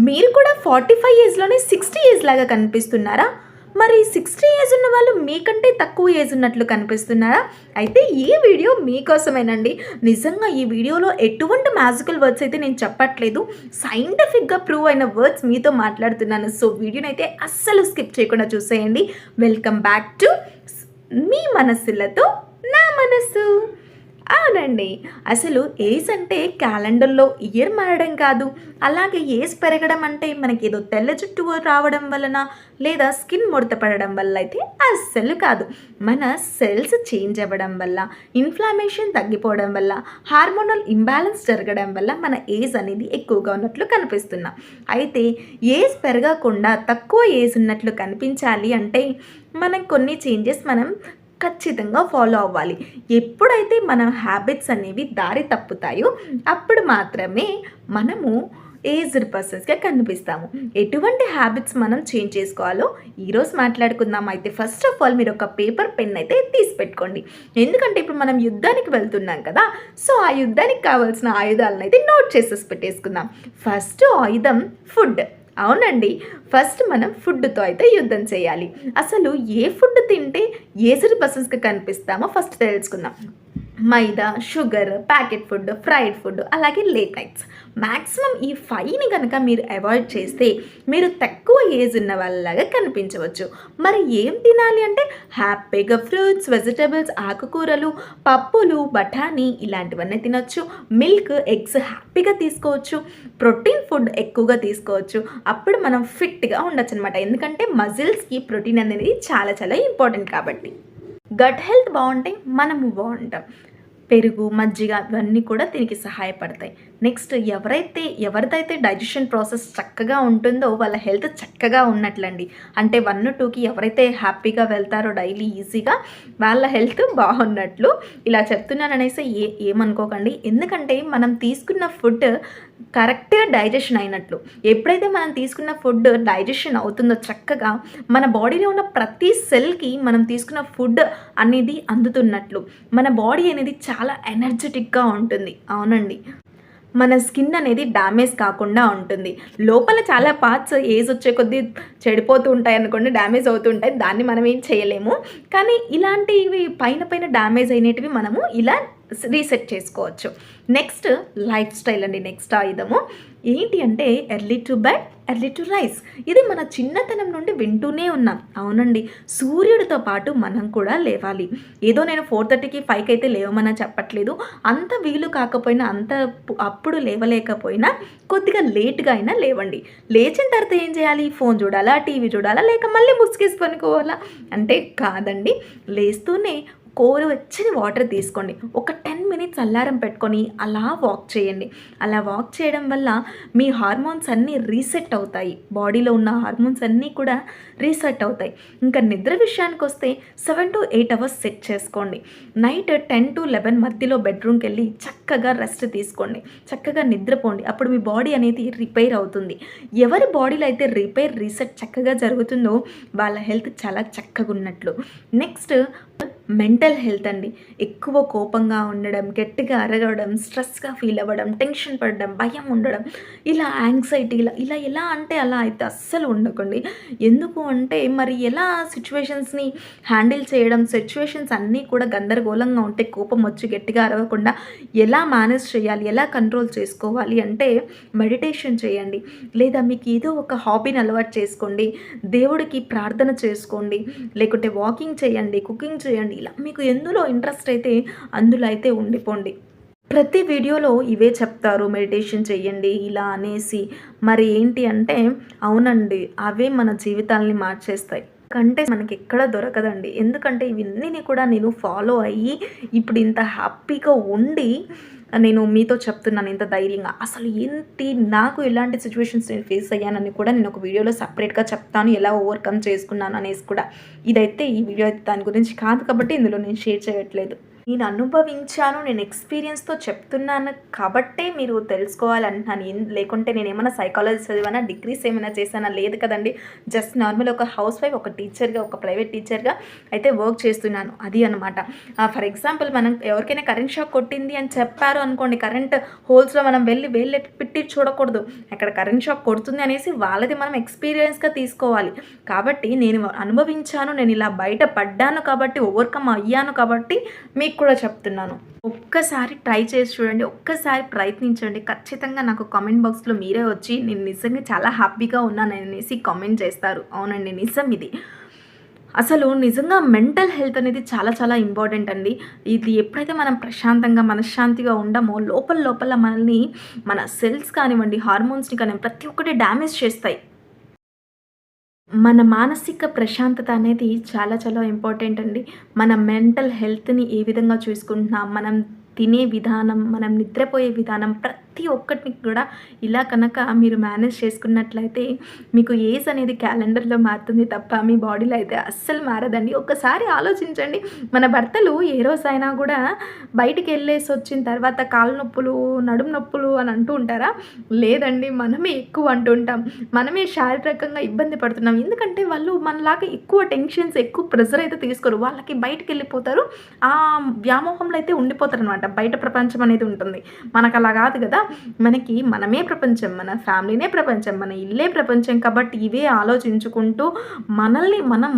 మీరు కూడా 45 ఏజ్లోనే 60 ఏజ్ లాగా కనిపిస్తున్నారా? మరి 60 ఏజ్ ఉన్న వాళ్ళు మీకంటే తక్కువ ఏజ్ ఉన్నట్లు కనిపిస్తున్నారా? అయితే ఈ వీడియో మీకోసమేనండి. నిజంగా ఈ వీడియోలో ఎటువంటి మ్యాజికల్ వర్డ్స్ అయితే నేను చెప్పట్లేదు. సైంటిఫిక్గా ప్రూవ్ అయిన వర్డ్స్ మీతో మాట్లాడుతున్నాను. సో వీడియోనైతే అస్సలు స్కిప్ చేయకుండా చూసేయండి. వెల్కమ్ బ్యాక్ టు మీ మనస్సులతో నా మనసు. అవునండి, అసలు ఏజ్ అంటే క్యాలెండర్లో ఇయర్ మారడం కాదు. అలాగే ఏజ్ పెరగడం అంటే మనకి ఏదో తెల్ల జుట్టు రావడం వలన లేదా స్కిన్ ముడత పడడం వల్ల అయితే అస్సలు కాదు. మన సెల్స్ చేంజ్ అవ్వడం వల్ల, ఇన్ఫ్లమేషన్ తగ్గిపోవడం వల్ల, హార్మోనల్ ఇంబ్యాలెన్స్ జరగడం వల్ల మన ఏజ్ అనేది ఎక్కువగా ఉన్నట్లు కనిపిస్తున్నాం. అయితే ఏజ్ పెరగకుండా తక్కువ ఏజ్ ఉన్నట్లు కనిపించాలి అంటే మనం కొన్ని చేంజెస్ ఖచ్చితంగా ఫాలో అవ్వాలి. ఎప్పుడైతే మన హ్యాబిట్స్ అనేవి దారి తప్పుతాయో అప్పుడు మాత్రమే మనము ఏజ్డ్ పర్సన్స్గా కనిపిస్తాము. ఎటువంటి హ్యాబిట్స్ మనం చేంజ్ చేసుకోవాలో ఈరోజు మాట్లాడుకుందాం. అయితే ఫస్ట్ ఆఫ్ ఆల్ మీరు ఒక పేపర్ పెన్ అయితే తీసి పెట్టుకోండి. ఎందుకంటే ఇప్పుడు మనం యుద్ధానికి వెళ్తున్నాం కదా, సో ఆ యుద్ధానికి కావాల్సిన ఆయుధాలను అయితే నోట్ చేసేసి పెట్టేసుకుందాం. ఫస్ట్ ఆయుధం ఫుడ్. అవునండి, ఫస్ట్ మనం ఫుడ్తో అయితే యుద్ధం చేయాలి. అసలు ఏ ఫుడ్ తింటే ఏజ్డ్ పర్సన్స్గా కనిపిస్తామో ఫస్ట్ తెలుసుకుందాం. Maida, sugar, packet food, fried food, అలాగే లేట్ నైట్స్. మ్యాక్సిమం ఈ 5ని కనుక మీరు అవాయిడ్ చేస్తే మీరు తక్కువ ఏజ్ ఉన్న వాళ్ళలాగా కనిపించవచ్చు. మరి ఏం తినాలి అంటే హ్యాపీగా ఫ్రూట్స్, వెజిటబుల్స్, ఆకుకూరలు, పప్పులు, బఠానీ ఇలాంటివన్నీ తినొచ్చు. మిల్క్, ఎగ్స్ హ్యాపీగా తీసుకోవచ్చు. ప్రోటీన్ ఫుడ్ ఎక్కువగా తీసుకోవచ్చు. అప్పుడు మనం ఫిట్గా ఉండొచ్చు అనమాట. ఎందుకంటే మజిల్స్కి ప్రోటీన్ అనేది చాలా చాలా ఇంపార్టెంట్ కాబట్టి. గట్ హెల్త్ బాగుంటే మనము బాగుంటాం. పెరుగు, మజ్జిగ ఇవన్నీ కూడా దీనికి సహాయపడతాయి. నెక్స్ట్ ఎవరిదైతే డైజెషన్ ప్రాసెస్ చక్కగా ఉంటుందో వాళ్ళ హెల్త్ చక్కగా ఉన్నట్లండి. అంటే 1, 2కి ఎవరైతే హ్యాపీగా వెళ్తారో డైలీ ఈజీగా వాళ్ళ హెల్త్ బాగున్నట్లు. ఇలా చెప్తున్నాననేసి ఏమనుకోకండి. ఎందుకంటే మనం తీసుకున్న ఫుడ్ కరెక్ట్గా డైజెషన్ అయినట్లు. ఎప్పుడైతే మనం తీసుకున్న ఫుడ్ డైజెషన్ అవుతుందో చక్కగా మన బాడీలో ఉన్న ప్రతి సెల్కి మనం తీసుకున్న ఫుడ్ అనేది అందుతున్నట్లు మన బాడీ అనేది చాలా ఎనర్జెటిక్గా ఉంటుంది. అవునండి, మన స్కిన్ అనేది డ్యామేజ్ కాకుండా ఉంటుంది. లోపల చాలా పార్ట్స్ ఏజ్ వచ్చే కొద్దీ చెడిపోతూ ఉంటాయి అనుకోండి, డ్యామేజ్ అవుతూ ఉంటాయి. దాన్ని మనం ఏం చేయలేము. కానీ ఇలాంటివి పైన డ్యామేజ్ అయినవి మనము ఇలా రీసెట్ చేసుకోవచ్చు. నెక్స్ట్ లైఫ్ స్టైల్ అండి. నెక్స్ట్ ఆయుధము ఏంటి అంటే early to bed, early to rice. ఇది మన చిన్నతనం నుండి వింటూనే ఉన్నాం. అవునండి, సూర్యుడితో పాటు మనం కూడా లేవాలి. ఏదో నేను 4:30కి 5కి అయితే లేవమని చెప్పట్లేదు. అంత వీలు కాకపోయినా, అప్పుడు లేవలేకపోయినా కొద్దిగా లేట్గా అయినా లేవండి. లేచిన తర్వాత ఏం చేయాలి? ఫోన్ చూడాలా, టీవీ చూడాలా, లేక మళ్ళీ ముసుగేసుకొని పోవాలా అంటే కాదండి. లేస్తూనే గోరువెచ్చని వాటర్ తీసుకోండి. ఒక 10 మినిట్స్ అలారం పెట్టుకొని అలా వాక్ చేయండి. అలా వాక్ చేయడం వల్ల మీ హార్మోన్స్ అన్నీ రీసెట్ అవుతాయి. బాడీలో ఉన్న హార్మోన్స్ అన్నీ కూడా రీసెట్ అవుతాయి. ఇంకా నిద్ర విషయానికి వస్తే 7 to 8 అవర్స్ సెట్ చేసుకోండి. నైట్ 10 to 11 మధ్యలో బెడ్రూమ్కి వెళ్ళి చక్కగా రెస్ట్ తీసుకోండి. చక్కగా నిద్రపోండి. అప్పుడు మీ బాడీ అనేది రిపేర్ అవుతుంది. ఎవరి బాడీలో అయితే రీసెట్ చక్కగా జరుగుతుందో వాళ్ళ హెల్త్ చాలా చక్కగా ఉన్నట్లు. నెక్స్ట్ మెంటల్ హెల్త్ అండి. ఎక్కువ కోపంగా ఉండడం, గట్టిగా అరగడం, స్ట్రెస్గా ఫీల్ అవ్వడం, టెన్షన్ పడడం, భయం ఉండడం, ఇలా యాంగ్జైటీ ఇలా ఎలా అంటే అలా అయితే అస్సలు ఉండకండి. ఎందుకు అంటే మరి ఎలా సిచ్యువేషన్స్ని హ్యాండిల్ చేయడం, సిచ్యువేషన్స్ అన్నీ కూడా గందరగోళంగా ఉంటే కోపం వచ్చి గట్టిగా అరవకుండా ఎలా మేనేజ్ చేయాలి, ఎలా కంట్రోల్ చేసుకోవాలి అంటే మెడిటేషన్ చేయండి. లేదా మీకు ఏదో ఒక హాబీని అలవాటు చేసుకోండి. దేవుడికి ప్రార్థన చేసుకోండి. లేకుంటే వాకింగ్ చేయండి, కుకింగ్ చేయండి. ఇలా మీకు ఎందులో ఇంట్రెస్ట్ అయితే అందులో అయితే ఉండిపోండి. ప్రతి వీడియోలో ఇవే చెప్తారు, మెడిటేషన్ చెయ్యండి ఇలా అనేసి. మరి ఏంటి అంటే అవునండి, అవే మన జీవితాలని మార్చేస్తాయి. కంటే మనకి ఎక్కడ దొరకదండి. ఎందుకంటే ఇవన్నీ కూడా నేను ఫాలో అయ్యి ఇప్పుడు ఇంత హ్యాపీగా ఉండి నేను మీతో చెప్తున్నాను ఇంత ధైర్యంగా. అసలు ఏంటి నాకు ఎలాంటి సిచ్యువేషన్స్ నేను ఫేస్ అయ్యానని కూడా నేను ఒక వీడియోలో సపరేట్గా చెప్తాను, ఎలా ఓవర్కమ్ చేసుకున్నాను అనేసి కూడా. ఇదైతే ఈ వీడియో అయితే దాని గురించి కాదు కాబట్టి ఇందులో నేను షేర్ చేయట్లేదు. నేను అనుభవించాను. నేను ఎక్స్‌పీరియన్స్‌తో చెప్తున్నాను కాబట్టే మీరు తెలుసుకోవాలంటున్నాను. లేకుంటే నేనేమన్నా సైకాలజీ చదివానా? డిగ్రీస్ ఏమైనా చేశానా? లేదు కదండీ. జస్ట్ నార్మల్ ఒక హౌస్ వైఫ్, ఒక టీచర్‌గా, ఒక ప్రైవేట్ టీచర్‌గా అయితే వర్క్ చేస్తున్నాను. అది అనమాట. ఫర్ ఎగ్జాంపుల్ మనం ఎవరికైనా కరెంట్ షాక్ కొట్టింది అని చెప్పారు అనుకోండి. కరెంట్ హోల్స్‌లో మనం వెళ్లి వేళ్ళెత్తి పెట్టి చూడకూడదు. అక్కడ కరెంట్ షాక్ కొడుతుంది అనేసి వాళ్ళది మనం ఎక్స్‌పీరియన్స్‌గా తీసుకోవాలి. కాబట్టి నేను అనుభవించాను. నేను ఇలా బయట పడ్డాను కాబట్టి, ఓవర్‌కమ్ అయ్యాను కాబట్టి మీకు కూడా చెప్తున్నాను. ఒక్కసారి ట్రై చేసి చూడండి. ఒక్కసారి ప్రయత్నించండి. ఖచ్చితంగా నాకు కామెంట్ బాక్స్‌లో మీరే వచ్చి నేను నిజంగా చాలా హ్యాపీగా ఉన్నాననేసి కామెంట్ చేస్తారు. అవునండి, నిజం ఇది. అసలు నిజంగా మెంటల్ హెల్త్ అనేది చాలా చాలా ఇంపార్టెంట్ అండి. ఇది ఎప్పుడైతే మనం ప్రశాంతంగా, మనశ్శాంతిగా ఉండమో లోపల లోపల మనల్ని మన సెల్స్ కానివ్వండి, హార్మోన్స్‌ని కానివ్వండి ప్రతి ఒక్కటి డ్యామేజ్ చేస్తాయి. మన మానసిక ప్రశాంతత అనేది చాలా చాలా ఇంపార్టెంట్ అండి. మన మెంటల్ హెల్త్‌ని ఏ విధంగా చూసుకుంటున్నాం, మనం తినే విధానం, మనం నిద్రపోయే విధానం ప్రతి ఒక్కటిని కూడా ఇలా కనుక మీరు మేనేజ్ చేసుకున్నట్లయితే మీకు ఏజ్ అనేది క్యాలెండర్‌లో మారుతుంది తప్ప మీ బాడీలో అయితే అస్సలు మారదండి. ఒక్కసారి ఆలోచించండి. మన భర్తలు ఏ రోజైనా కూడా బయటికెళ్ళేసి వచ్చిన తర్వాత కాళ్ళు నొప్పులు, నడుము నొప్పులు అని అంటూ ఉంటారా? లేదండి. మనమే ఎక్కువ అంటుంటాం. మనమే శారీరకంగా ఇబ్బంది పడుతున్నాం. ఎందుకంటే వాళ్ళు మనలాగా ఎక్కువ టెన్షన్స్, ఎక్కువ ప్రెషర్ అయితే తీసుకోరు. వాళ్ళకి బయటికెళ్ళిపోతారు. ఆ వ్యామోహంలో అయితే ఉండిపోతారనమాట. బయట ప్రపంచం అనేది ఉంటుంది. మనకలా కాదు కదా! మనకి మనమే ప్రపంచం, మన ఫ్యామిలీనే ప్రపంచం, మన ఇల్లే ప్రపంచం కాబట్టి ఇవే ఆలోచించుకుంటూ మనల్ని మనం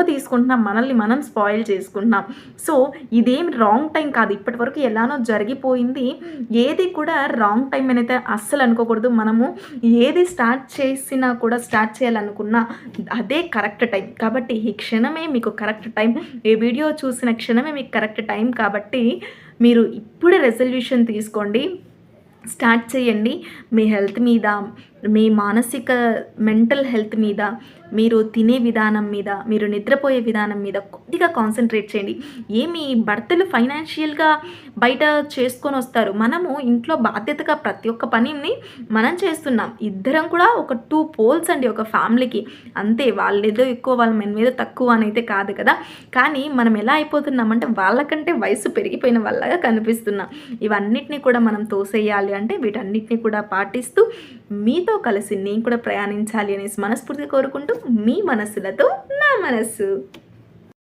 తీసుకుంటున్నాం. మనల్ని మనం స్పాయిల్ చేసుకుంటున్నాం. సో, ఇదేం రాంగ్ టైం కాదు. ఇప్పటివరకు ఎలానో జరిగిపోయింది. ఏది కూడా రాంగ్ టైం అనైతే అస్సలు అనుకోకూడదు. మనము ఏది స్టార్ట్ చేసినా కూడా స్టార్ట్ చేయాలనుకున్నా అదే కరెక్ట్ టైం. కాబట్టి ఈ క్షణమే మీకు కరెక్ట్ టైం. ఈ వీడియో చూసిన క్షణమే మీకు కరెక్ట్ టైం కాబట్టి మీరు ఇప్పుడే రెజల్యూషన్ తీసుకోండి. స్టార్ట్ చేయండి. మీ హెల్త్ మీద, మీ మానసిక మెంటల్ హెల్త్ మీద, మీరు తినే విధానం మీద, మీరు నిద్రపోయే విధానం మీద కొద్దిగా కాన్సంట్రేట్ చేయండి. మీ భర్తలు ఫైనాన్షియల్‌గా బయట చేసుకొనొస్తారు. మనము ఇంట్లో బాధ్యతగా ప్రతి ఒక్క పనిని మనం చేస్తున్నాం. ఇద్దరం కూడా ఒక 2 పోల్స్ అండి ఒక ఫ్యామిలీకి. అంతే, వాళ్ళేదో ఎక్కువ, వాళ్ళ మన మీద తక్కువ అనైతే కాదు కదా! కానీ మనం ఎలా అయిపోతున్నామంటే వాళ్ళకంటే వయసు పెరిగిపోయిన వాళ్ళలాగా కనిపిస్తున్నాం. ఇవన్నిటిని కూడా మనం తోసేయాలి అంటే వీటన్నిటిని కూడా పాటిస్తూ మీతో కలిసి నేను కూడా ప్రయాణించాలి అనేసి మనస్ఫూర్తిగా కోరుకుంటూ మీ మనసులతో నా మనస్సు.